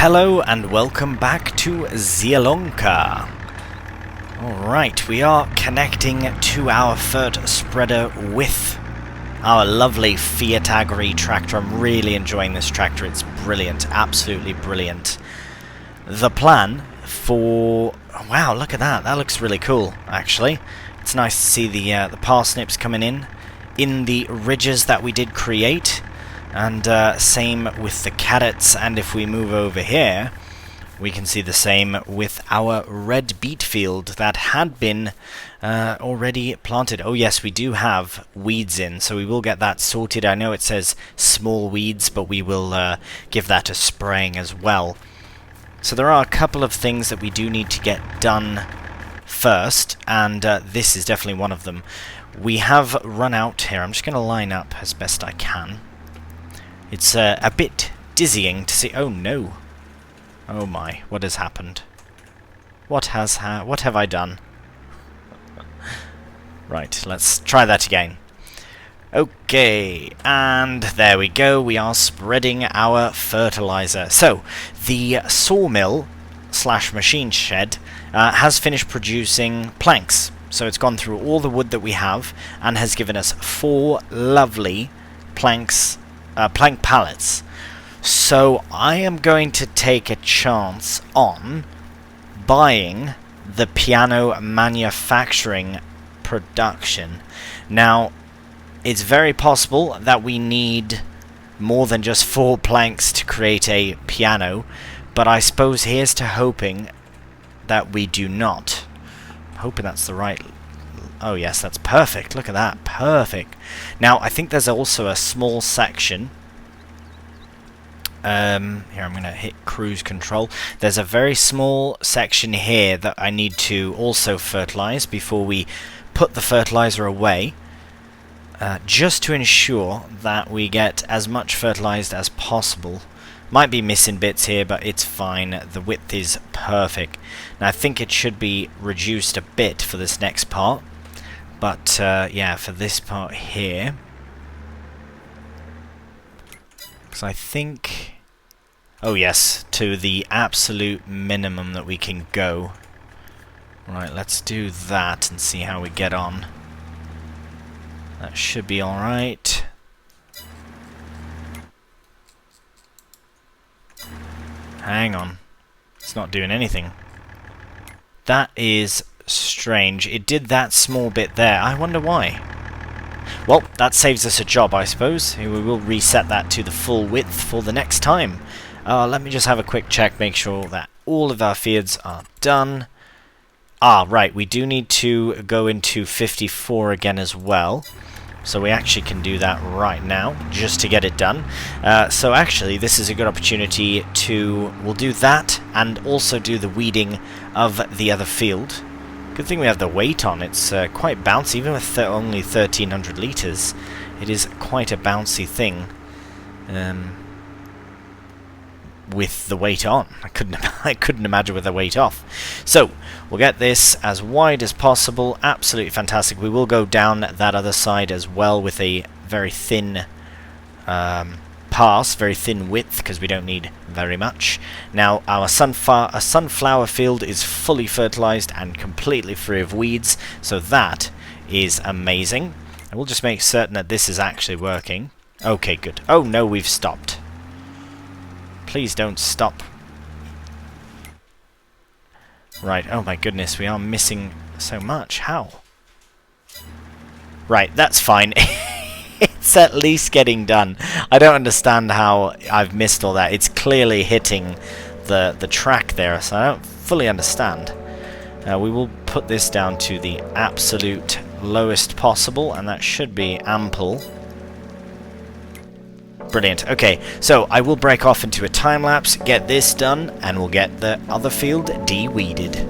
Hello and welcome back to Zielonka. Alright, we are connecting to our fert spreader with our lovely Fiat Agri tractor. I'm really enjoying this tractor, it's brilliant, absolutely brilliant. The plan for... wow, look at that, that looks really cool actually. It's nice to see the parsnips coming in the ridges that we did create. And same with the carrots, and if we move over here, we can see the same with our red beet field that had been already planted. Oh yes, we do have weeds in, so we will get that sorted. I know it says small weeds, but we will give that a spraying as well. So there are a couple of things that we do need to get done first, and this is definitely one of them. We have run out here. I'm just going to line up as best I can. It's a bit dizzying to see. Oh no! Oh my! What has happened? What have I done? Right, let's try that again. Okay, and there we go. We are spreading our fertilizer. So the sawmill / machine shed has finished producing planks. So it's gone through all the wood that we have and has given us 4 lovely planks. Plank pallets. So I am going to take a chance on buying the piano manufacturing production. Now, it's very possible that we need more than just 4 planks to create a piano, but I suppose here's to hoping that we do not. I'm hoping that's the right... oh yes, that's perfect. Look at that. Perfect. Now, I think there's also a small section. Here, I'm going to hit cruise control. There's a very small section here that I need to also fertilize before we put the fertilizer away. Just to ensure that we get as much fertilized as possible. Might be missing bits here, but it's fine. The width is perfect. Now, I think it should be reduced a bit for this next part. But, yeah, for this part here... because I think... oh yes, to the absolute minimum that we can go. Right, let's do that and see how we get on. That should be alright. Hang on. It's not doing anything. That is strange. It did that small bit there. I wonder why. Well, that saves us a job, I suppose. We will reset that to the full width for the next time. Let me just have a quick check, make sure that all of our fields are done. Ah, right, we do need to go into 54 again as well. So we actually can do that right now, just to get it done. So actually, this is a good opportunity to... we'll do that, and also do the weeding of the other field. Good thing we have the weight on. It's quite bouncy, even with only 1,300 litres. It is quite a bouncy thing. With the weight on. I couldn't imagine with the weight off. So, we'll get this as wide as possible. Absolutely fantastic. We will go down that other side as well with a very thin pass, very thin width, because we don't need very much. Now, our sunflower field is fully fertilized and completely free of weeds, so that is amazing. And we'll just make certain that this is actually working. Okay, good. Oh no, we've stopped. Please don't stop. Right, oh my goodness, we are missing so much. How? Right, that's fine. It's at least getting done. I don't understand how I've missed all that. It's clearly hitting the track there, so I don't fully understand. We will put this down to the absolute lowest possible, and that should be ample. Brilliant. Okay, so I will break off into a time-lapse, get this done, and we'll get the other field de-weeded.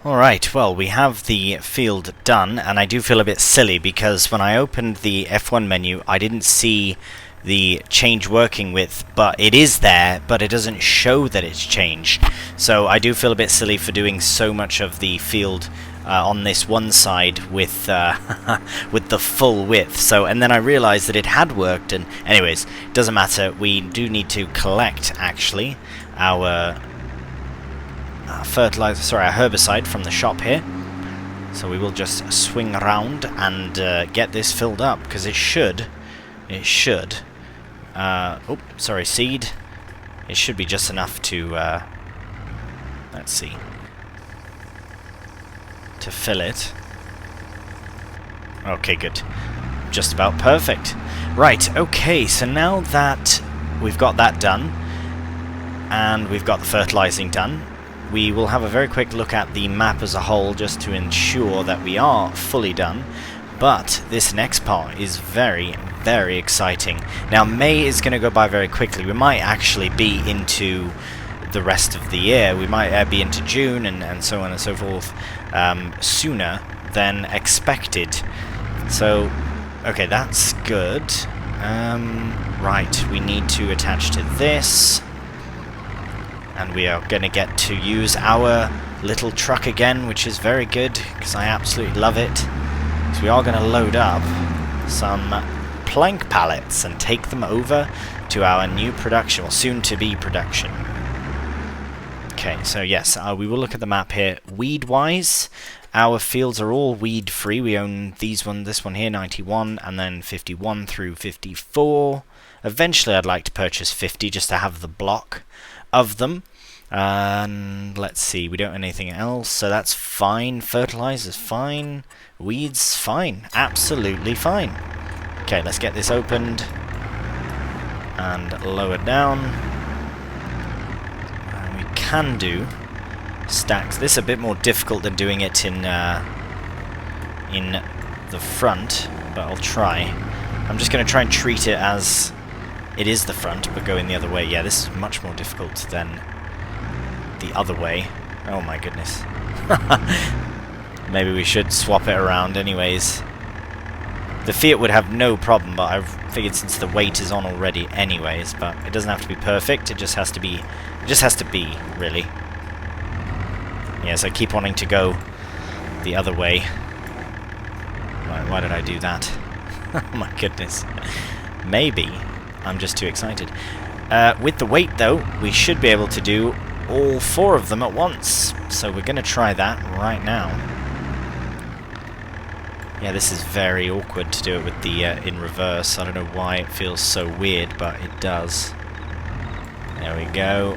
Alright, well, we have the field done, and I do feel a bit silly because when I opened the F1 menu, I didn't see the change working with, but it is there, but it doesn't show that it's changed. So I do feel a bit silly for doing so much of the field on this one side with with the full width. So, and then I realized that it had worked, and anyways, doesn't matter. We do need to collect, actually, our fertilizer, sorry, our herbicide from the shop here. So we will just swing around and get this filled up, because it should, oh, sorry, seed. It should be just enough to, let's see, to fill it. Okay, good. Just about perfect. Right, okay, so now that we've got that done, and we've got the fertilizing done, we will have a very quick look at the map as a whole just to ensure that we are fully done. But this next part is very, very exciting. Now, May is going to go by very quickly. We might actually be into the rest of the year. We might be into June and so on and so forth sooner than expected. So, okay, that's good. Right, we need to attach to this. And we are going to get to use our little truck again, which is very good, because I absolutely love it. So we are going to load up some plank pallets and take them over to our new production, or soon-to-be production. Okay, so yes, we will look at the map here. Weed-wise, our fields are all weed-free. We own this one here, 91, and then 51 through 54. Eventually I'd like to purchase 50 just to have the block of them. And let's see, we don't own anything else, so that's fine. Fertilizer's fine. Weeds, fine. Absolutely fine. Okay, let's get this opened and lowered down. And we can do stacks. This is a bit more difficult than doing it in the front, but I'll try. I'm just going to try and treat it as it is the front, but going the other way. Yeah, this is much more difficult than the other way. Oh my goodness. Maybe we should swap it around anyways. The Fiat would have no problem, but I've figured since the weight is on already anyways, but it doesn't have to be perfect, it just has to be, really. Yes, I keep wanting to go the other way. Why did I do that? Oh my goodness. Maybe I'm just too excited. With the weight though, we should be able to do all 4 of them at once. So we're going to try that right now. Yeah, this is very awkward to do it with the in reverse. I don't know why it feels so weird, but it does. There we go.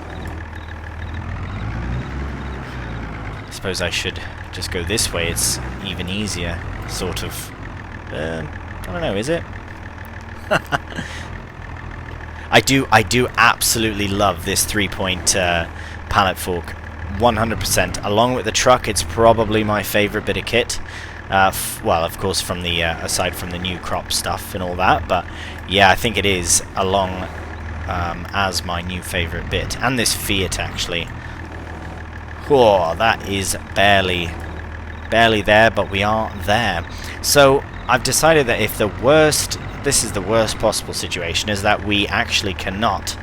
I suppose I should just go this way. It's even easier, sort of. I don't know, is it? I do absolutely love this 3-point pallet fork, 100%. Along with the truck, it's probably my favourite bit of kit. Well, of course, from the aside from the new crop stuff and all that, but yeah, I think it is along as my new favourite bit. And this Fiat, actually. Whoa, that is barely there, but we are there. So I've decided that if this is the worst possible situation, is that we actually cannot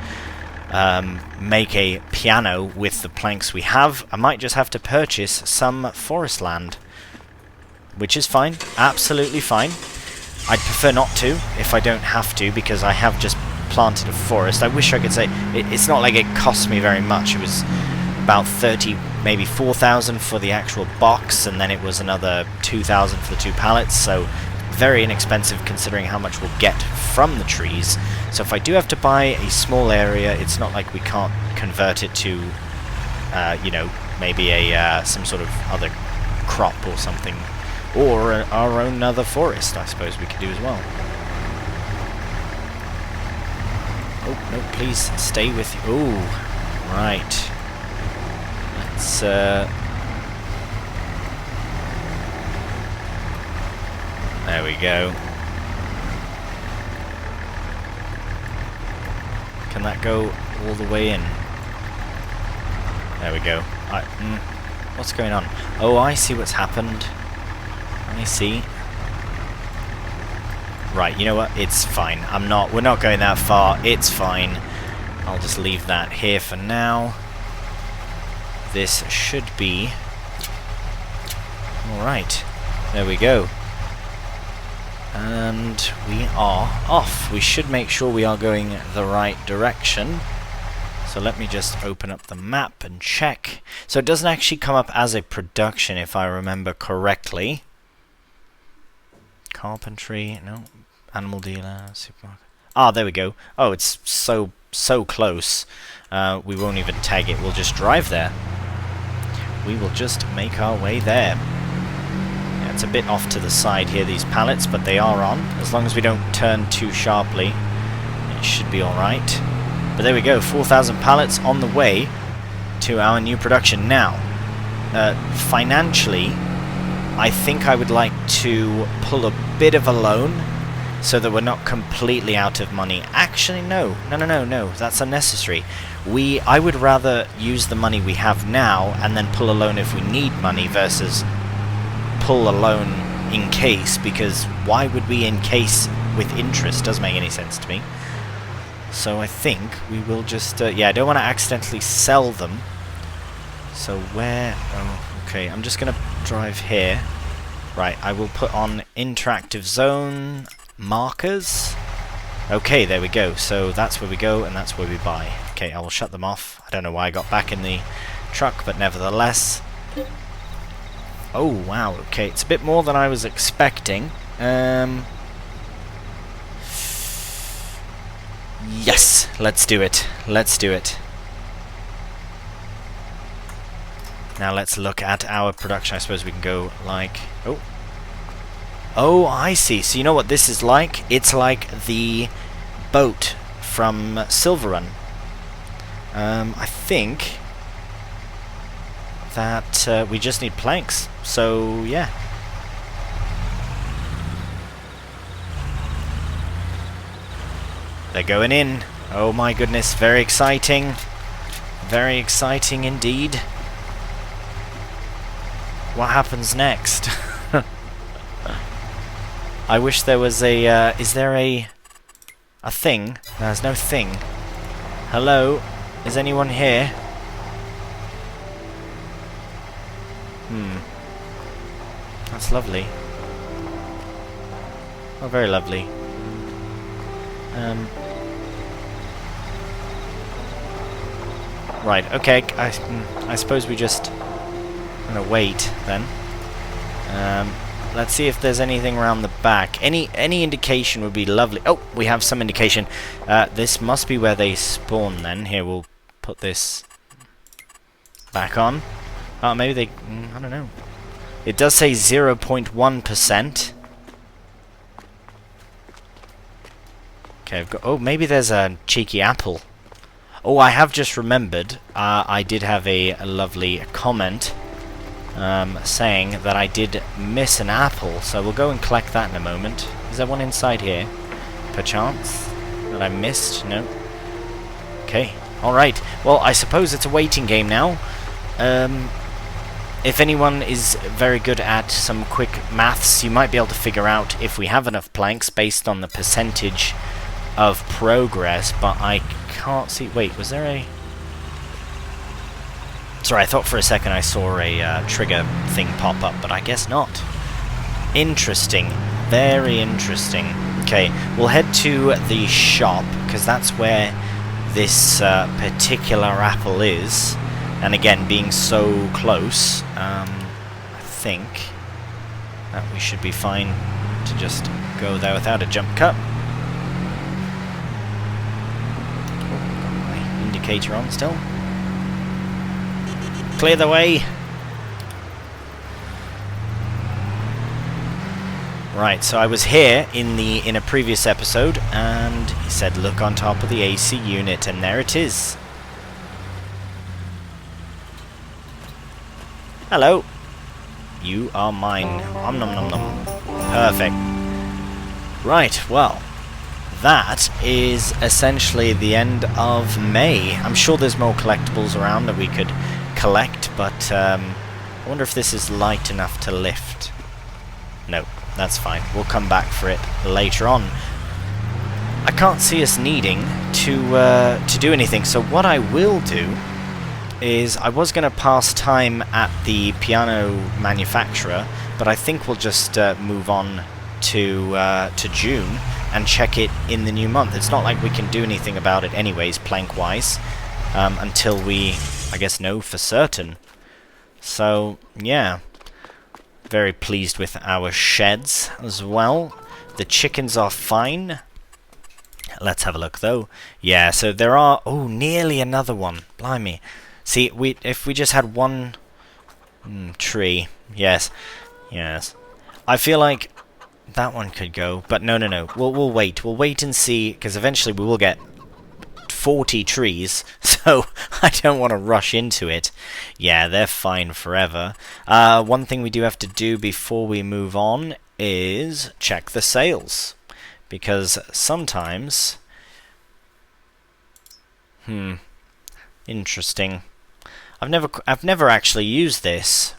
make a piano with the planks we have. I might just have to purchase some forest land, which is fine, absolutely fine. I'd prefer not to, if I don't have to, because I have just planted a forest. I wish I could say, it's not like it cost me very much. It was about 30, maybe 4,000 for the actual box, and then it was another 2,000 for the 2 pallets, so very inexpensive considering how much we'll get from the trees. So if I do have to buy a small area, it's not like we can't convert it to, you know, maybe a some sort of other crop or something, or our own other forest, I suppose we could do as well. Oh, no, please stay with you. Oh, right. Let's, there we go. Can that go all the way in? There we go. What's going on? Oh, I see what's happened. I see. Right, you know what? It's fine. We're not going that far. It's fine. I'll just leave that here for now. This should be... Alright. There we go. And we are off. We should make sure we are going the right direction. So let me just open up the map and check. So it doesn't actually come up as a production, if I remember correctly. Carpentry, no. Animal dealer, supermarket. Ah, there we go. Oh, it's so close. We won't even tag it. We'll just drive there. We will just make our way there. Yeah, it's a bit off to the side here, these pallets, but they are on. As long as we don't turn too sharply, it should be alright. But there we go, 4,000 pallets on the way to our new production. Now, financially, I think I would like to pull a bit of a loan so that we're not completely out of money. Actually, no, that's unnecessary. I would rather use the money we have now and then pull a loan if we need money versus pull a loan in case, because why would we encase with interest? Doesn't make any sense to me. So I think we will just, yeah, I don't want to accidentally sell them. So where, oh, okay, I'm just going to drive here. Right, I will put on interactive zone markers. Okay, there we go. So that's where we go and that's where we buy. Okay, I will shut them off. I don't know why I got back in the truck, but nevertheless. Oh, wow, okay, it's a bit more than I was expecting. Yes, let's do it. Let's do it. Now let's look at our production. I suppose we can go like... Oh, I see. So you know what this is like? It's like the boat from Silver Run. I think that we just need planks. So, yeah. They're going in. Oh my goodness, very exciting. Very exciting indeed. What happens next? I wish there was a, is there a thing? There's no thing. Hello? Is anyone here? That's lovely. Oh, very lovely. Right, okay, I suppose we just gonna wait then. Let's see if there's anything around the back. Any indication would be lovely. Oh, we have some indication. This must be where they spawn then. Here, we'll put this back on. Oh, maybe they... I don't know. It does say 0.1%. Okay, I've got... Oh, maybe there's a cheeky apple. Oh, I have just remembered. I did have a lovely comment saying that I did miss an apple, so we'll go and collect that in a moment. Is there one inside here, perchance, that I missed? No. Okay, alright. Well, I suppose it's a waiting game now. If anyone is very good at some quick maths, you might be able to figure out if we have enough planks based on the percentage of progress, but I can't see... Wait, was there a... Sorry, I thought for a second I saw a trigger thing pop up, but I guess not. Interesting. Very interesting. Okay, we'll head to the shop, because that's where this particular apple is. And again, being so close, I think that we should be fine to just go there without a jump cut. Oh, got my indicator on still. Clear the way. Right, so I was here in a previous episode, and he said look on top of the AC unit, and there it is. Hello. You are mine. Om nom nom nom. Perfect. Right, well, that is essentially the end of May. I'm sure there's more collectibles around that we could collect, but I wonder if this is light enough to lift. No, that's fine. We'll come back for it later on. I can't see us needing to do anything, so what I will do is I was going to pass time at the piano manufacturer, but I think we'll just move on to June and check it in the new month. It's not like we can do anything about it anyways, plank-wise, until we, I guess, know for certain. So, yeah. Very pleased with our sheds as well. The chickens are fine. Let's have a look, though. Yeah, so there are... Oh, nearly another one. Blimey. See, if we just had one tree... Yes. Yes. I feel like that one could go, but no. We'll wait. We'll wait and see, because eventually we will get 40 trees, so I don't want to rush into it. Yeah, they're fine forever. One thing we do have to do before we move on is check the sales, because sometimes... Interesting. I've never actually used this.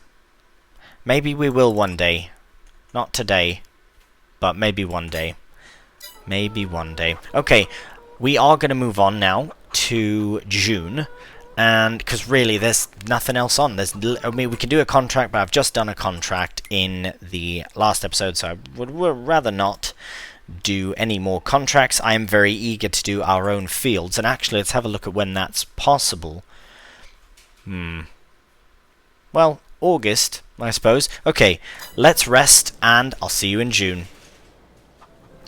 Maybe we will one day. Not today, but maybe one day. Maybe one day. Okay, we are going to move on now to June, and because really there's nothing else on. I mean, we can do a contract, but I've just done a contract in the last episode, so I would rather not do any more contracts. I am very eager to do our own fields, and actually let's have a look at when that's possible. Well, August, I suppose. Okay, let's rest, and I'll see you in June.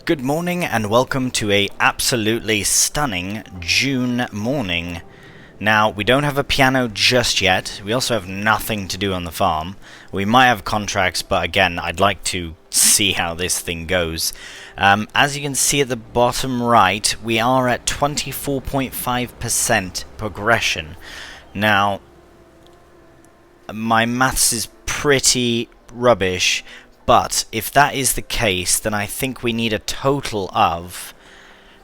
Good morning, and welcome to a absolutely stunning June morning. Now, we don't have a piano just yet. We also have nothing to do on the farm. We might have contracts, but again, I'd like to see how this thing goes. As you can see at the bottom right, we are at 24.5% progression. Now, my maths is pretty rubbish, but if that is the case, then I think we need a total of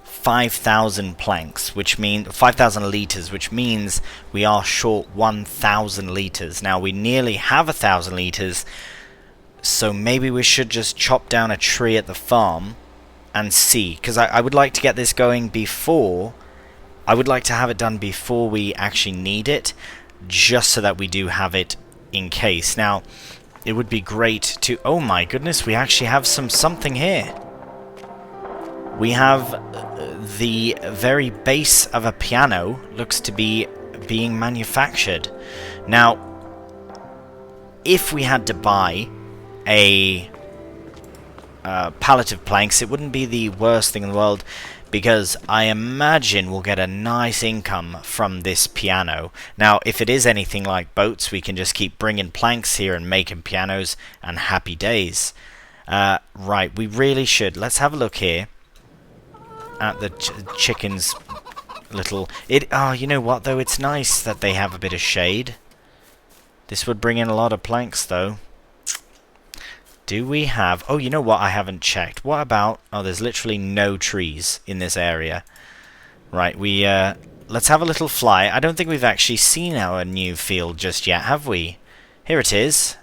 5,000 planks, which means 5,000 litres, which means we are short 1,000 litres. Now, we nearly have 1,000 litres, so maybe we should just chop down a tree at the farm and see, because I would like to get this going before... I would like to have it done before we actually need it, just so that we do have it in case. Now, it would be great to... Oh my goodness, we actually have something here. We have the very base of a piano looks to be being manufactured. Now, if we had to buy a pallet of planks, it wouldn't be the worst thing in the world, because I imagine we'll get a nice income from this piano. Now, if it is anything like boats, we can just keep bringing planks here and making pianos, and happy days. Right, we really should. Let's have a look here at the chickens' little... Oh, you know what, though? It's nice that they have a bit of shade. This would bring in a lot of planks, though. Do we have... Oh, you know what? I haven't checked. What about... Oh, there's literally no trees in this area. Right, we... let's have a little fly. I don't think we've actually seen our new field just yet, have we? Here it is.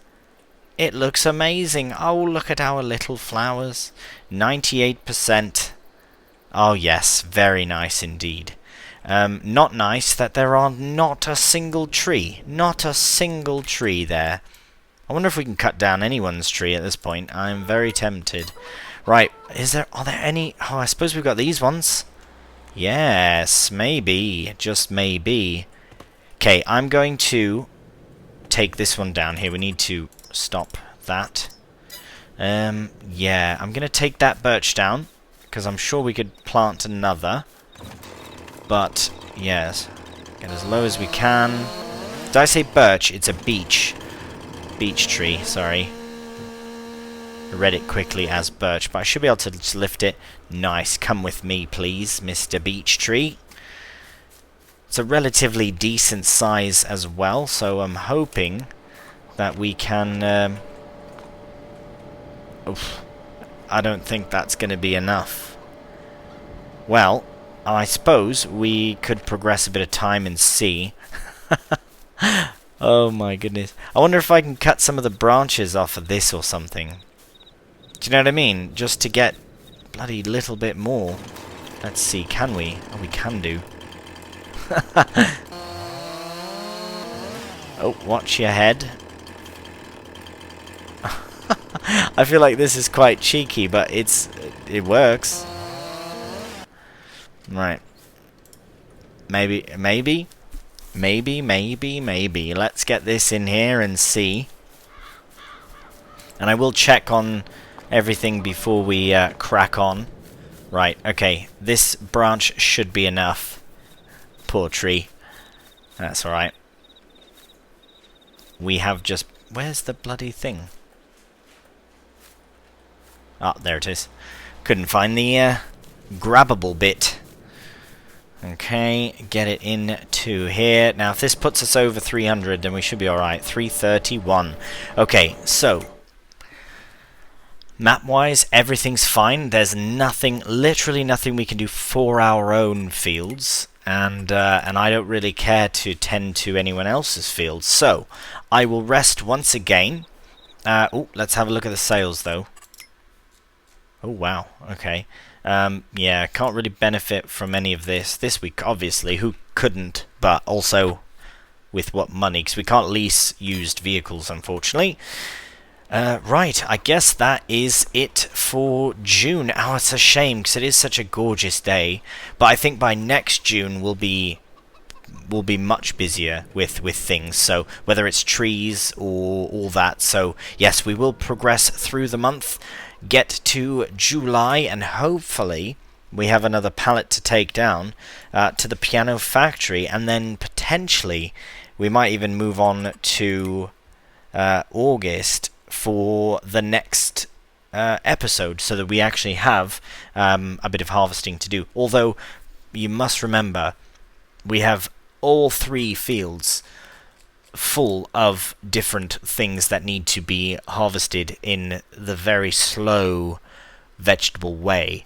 It looks amazing. Oh, look at our little flowers. 98%. Oh, yes. Very nice indeed. Not nice that there are not a single tree. Not a single tree there. I wonder if we can cut down anyone's tree at this point. I'm very tempted. Right, are there any... Oh, I suppose we've got these ones. Yes, maybe. Just maybe. Okay, I'm going to take this one down here. We need to stop that. Yeah, I'm going to take that birch down, because I'm sure we could plant another. But, yes. Get as low as we can. Did I say birch? It's a beech. Beech tree, sorry. I read it quickly as birch, but I should be able to just lift it. Nice. Come with me, please, Mr. Beech Tree. It's a relatively decent size as well, so I'm hoping that we can... Oof. I don't think that's going to be enough. Well, I suppose we could progress a bit of time and see. Oh my goodness. I wonder if I can cut some of the branches off of this or something. Do you know what I mean? Just to get bloody little bit more. Let's see, can we? Oh, we can do. Oh, watch your head. I feel like this is quite cheeky, but it works. Right. Maybe. Let's get this in here and see. And I will check on everything before we crack on. Right, okay. This branch should be enough. Poor tree. That's alright. We have just... Where's the bloody thing? Ah, there it is. Couldn't find the grabbable bit. Okay, get it into here. Now, if this puts us over 300, then we should be alright. 331. Okay, so... map-wise, everything's fine. There's nothing, literally nothing we can do for our own fields. And I don't really care to tend to anyone else's fields. So, I will rest once again. Oh, let's have a look at the sales, though. Oh, wow. Okay. Yeah, can't really benefit from any of this week, obviously. Who couldn't? But also, with what money? Because we can't lease used vehicles, unfortunately. Right, I guess that is it for June. Oh, it's a shame, because it is such a gorgeous day. But I think by next June we'll be much busier with things. So, whether it's trees or all that. So, yes, we will progress through the month, get to July, and hopefully we have another pallet to take down to the piano factory. And then, potentially, we might even move on to August for the next episode, so that we actually have a bit of harvesting to do. Although, you must remember, we have all 3 fields full of different things that need to be harvested in the very slow vegetable way.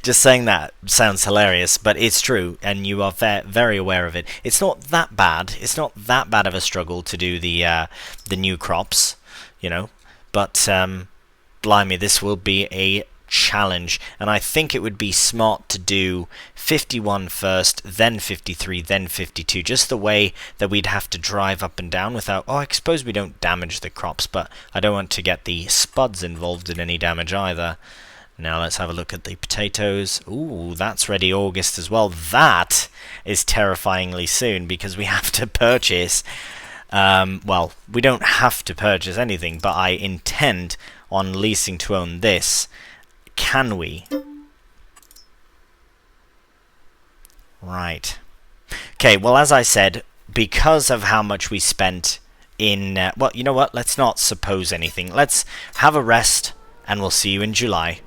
Just saying that sounds hilarious, but it's true, and you are very aware of it. It's not that bad. It's not that bad of a struggle to do the new crops, you know. But blimey, this will be a challenge, and I think it would be smart to do 51 first, then 53, then 52. Just the way that we'd have to drive up and down without. Oh, I suppose we don't damage the crops, but I don't want to get the spuds involved in any damage either. Now let's have a look at the potatoes. Ooh, that's ready August as well. That is terrifyingly soon, because we have to purchase... well, we don't have to purchase anything, but I intend on leasing to own this. Can we? Right. Okay, well, as I said, because of how much we spent in... well, you know what? Let's not suppose anything. Let's have a rest, and we'll see you in July.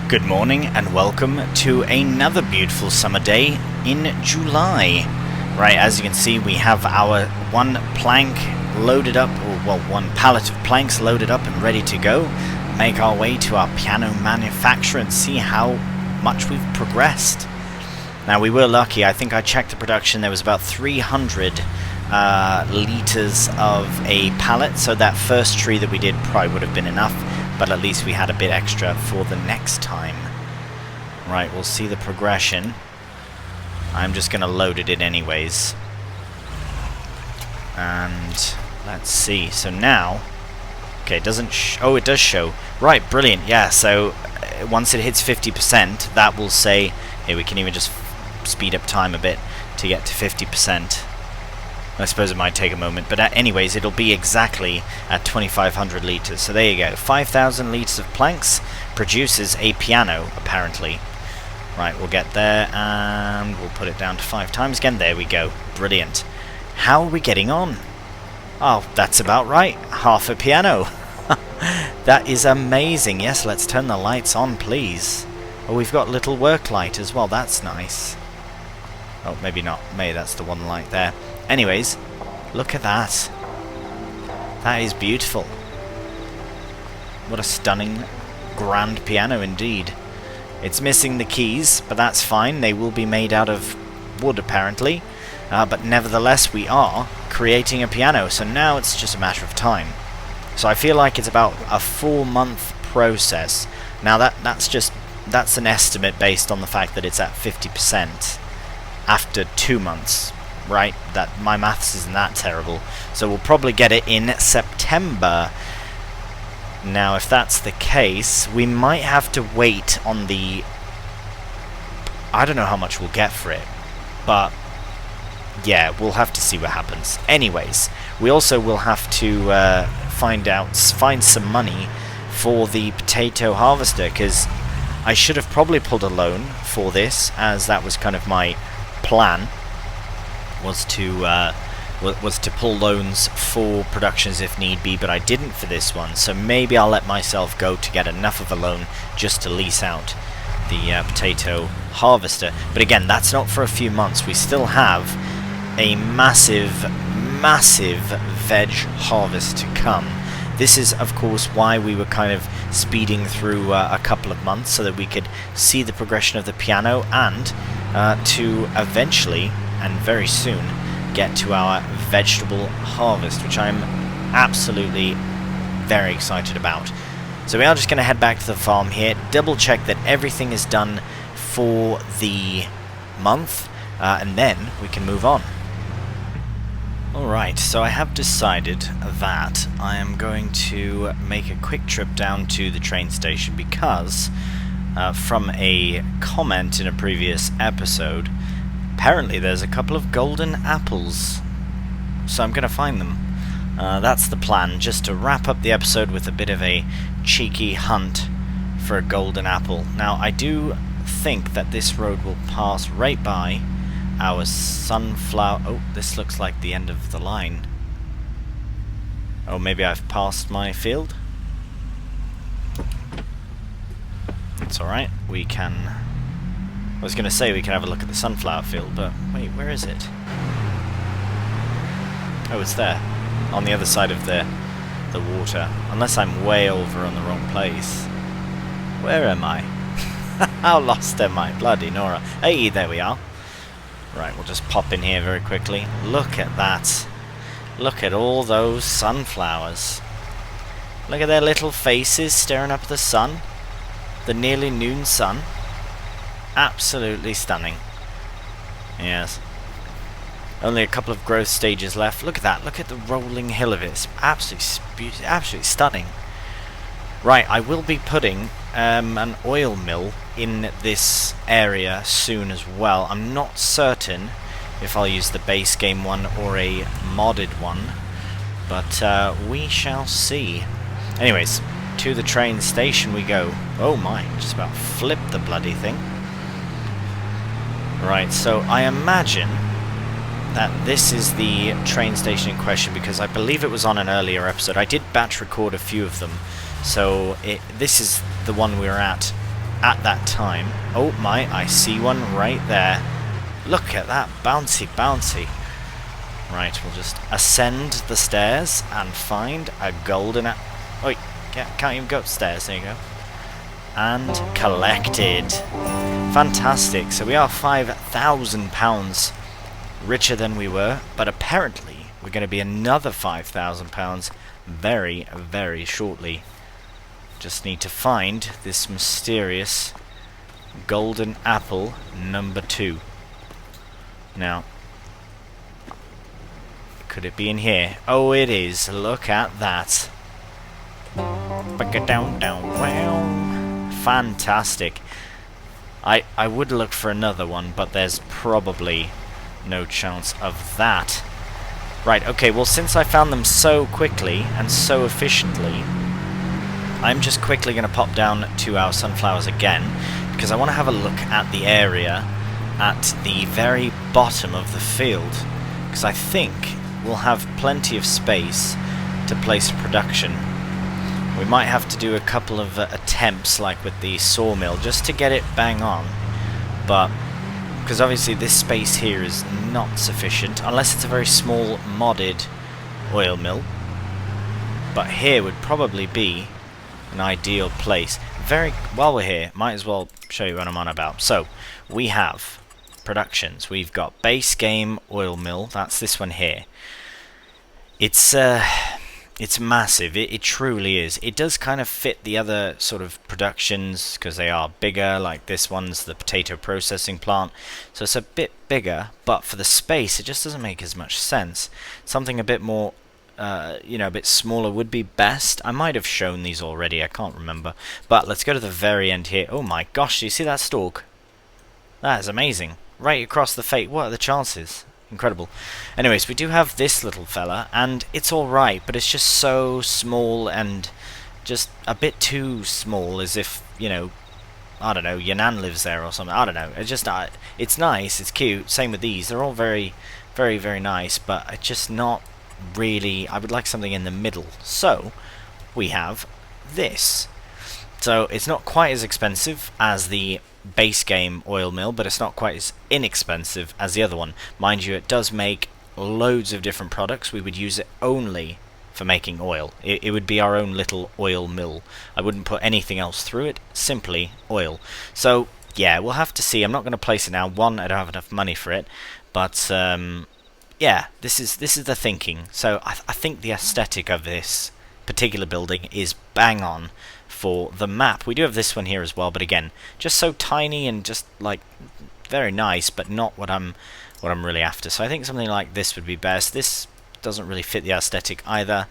Good morning and welcome to another beautiful summer day in July. Right, as you can see, we have our one plank loaded up, or well, one pallet of planks loaded up and ready to go. Make our way to our piano manufacturer and see how much we've progressed. Now, we were lucky. I think I checked the production. There was about 300 litres of a pallet, so that first tree that we did probably would have been enough. But at least we had a bit extra for the next time. Right, we'll see the progression. I'm just going to load it in anyways. And let's see. So now... Okay, it doesn't... oh, it does show. Right, brilliant. Yeah, so once it hits 50%, that will say... Here, we can even just speed up time a bit to get to 50%. I suppose it might take a moment, but anyways, it'll be exactly at 2,500 litres. So there you go, 5,000 litres of planks produces a piano, apparently. Right, we'll get there, and we'll put it down to 5 times again. There we go, brilliant. How are we getting on? Oh, that's about right, half a piano. That is amazing. Yes, let's turn the lights on, please. Oh, we've got little work light as well, that's nice. Oh, maybe not, maybe that's the one light there. Anyways, look at that. That is beautiful. What a stunning, grand piano indeed. It's missing the keys, but that's fine. They will be made out of wood, apparently. but nevertheless we are creating a piano, so now it's just a matter of time. So I feel like it's about a 4-month process. Now that's an estimate based on the fact that it's at 50% after 2 months, right? That my maths isn't that terrible. So we'll probably get it in September. Now if that's the case, we might have to wait on the... I don't know how much we'll get for it, but yeah, we'll have to see what happens. Anyways, we also will have to find some money for the potato harvester, because I should have probably pulled a loan for this, as that was kind of my plan, was to pull loans for productions if need be, but I didn't for this one, so maybe I'll let myself go to get enough of a loan just to lease out the potato harvester. But again, that's not for a few months. We still have a massive veg harvest to come. This is of course why we were kind of speeding through a couple of months, so that we could see the progression of the piano, and to eventually and very soon get to our vegetable harvest, which I'm absolutely very excited about. So we are just going to head back to the farm here, double check that everything is done for the month, and then we can move on. Alright, so I have decided that I am going to make a quick trip down to the train station, because from a comment in a previous episode, apparently there's a couple of golden apples, so I'm going to find them. That's the plan, just to wrap up the episode with a bit of a cheeky hunt for a golden apple. Now, I do think that this road will pass right by our sunflower... Oh, this looks like the end of the line. Oh, maybe I've passed my field? It's alright, we can... I was going to say we can have a look at the sunflower field, but wait, where is it? Oh, it's there, on the other side of the water. Unless I'm way over on the wrong place. Where am I? How lost am I? Bloody Nora. Hey, there we are. Right, we'll just pop in here very quickly. Look at that. Look at all those sunflowers. Look at their little faces staring up at the sun. The nearly noon sun. Absolutely stunning. Yes. Only a couple of growth stages left. Look at that. Look at the rolling hill of it. It's absolutely stunning. Right, I will be putting an oil mill in this area soon as well. I'm not certain if I'll use the base game one or a modded one, but we shall see. Anyways, to the train station we go. Oh my, just about flipped the bloody thing. Right, so I imagine that this is the train station in question, because I believe it was on an earlier episode. I did batch record a few of them, so this is the one we were at that time. Oh my, I see one right there. Look at that, bouncy. Right, we'll just ascend the stairs and find a golden oh, can't even go upstairs, there you go. And collected. Fantastic, so we are £5,000 richer than we were, but apparently we're going to be another £5,000 very, very shortly. Just need to find this mysterious golden apple number 2. Now, could it be in here? Oh, it is. Look at that. Fantastic. I would look for another one, but there's probably no chance of that. Right, okay, well, since I found them so quickly and so efficiently, I'm just quickly going to pop down to our sunflowers again, because I want to have a look at the area at the very bottom of the field, because I think we'll have plenty of space to place production. We might have to do a couple of attempts, like with the sawmill, just to get it bang on, but because obviously this space here is not sufficient, unless it's a very small modded oil mill. But here would probably be an ideal place. While we're here, might as well show you what I'm on about. So, we have productions. We've got base game oil mill. That's this one here. It's massive. It truly is. It does kind of fit the other sort of productions because they are bigger. Like this one's the potato processing plant, so it's a bit bigger. But for the space, it just doesn't make as much sense. Something a bit more, you know, a bit smaller would be best. I might have shown these already. I can't remember. But let's go to the very end here. Oh my gosh! Do you see that stalk? That is amazing. Right across the face. What are the chances? Incredible. Anyways, we do have this little fella, and it's alright, but it's just so small and just a bit too small, as if, you know, I don't know, your nan lives there or something. I don't know. It's just, it's nice, it's cute. Same with these. They're all very, very, very nice, but it's just not really. I would like something in the middle. So, we have this. So, it's not quite as expensive as the base game oil mill, but it's not quite as inexpensive as the other one. Mind you, it does make loads of different products. We would use it only for making oil. It would be our own little oil mill. I wouldn't put anything else through it, simply oil. So yeah, we'll have to see. I'm not going to place it now. One, I don't have enough money for it, but yeah, this is the thinking. So I think the aesthetic of this particular building is bang on for the map. We do have this one here as well, but again, just so tiny and just like very nice, but not what I'm really after. So I think something like this would be best. This doesn't really fit the aesthetic either.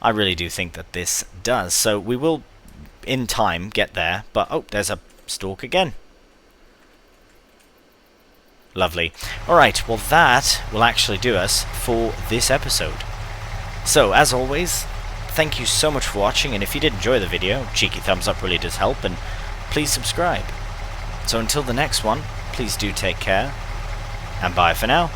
I really do think that this does. So we will in time get there, but oh, there's a stalk again. Lovely. Alright, well that will actually do us for this episode. So as always, thank you so much for watching, and if you did enjoy the video, cheeky thumbs up really does help, and please subscribe. So until the next one, please do take care, and bye for now.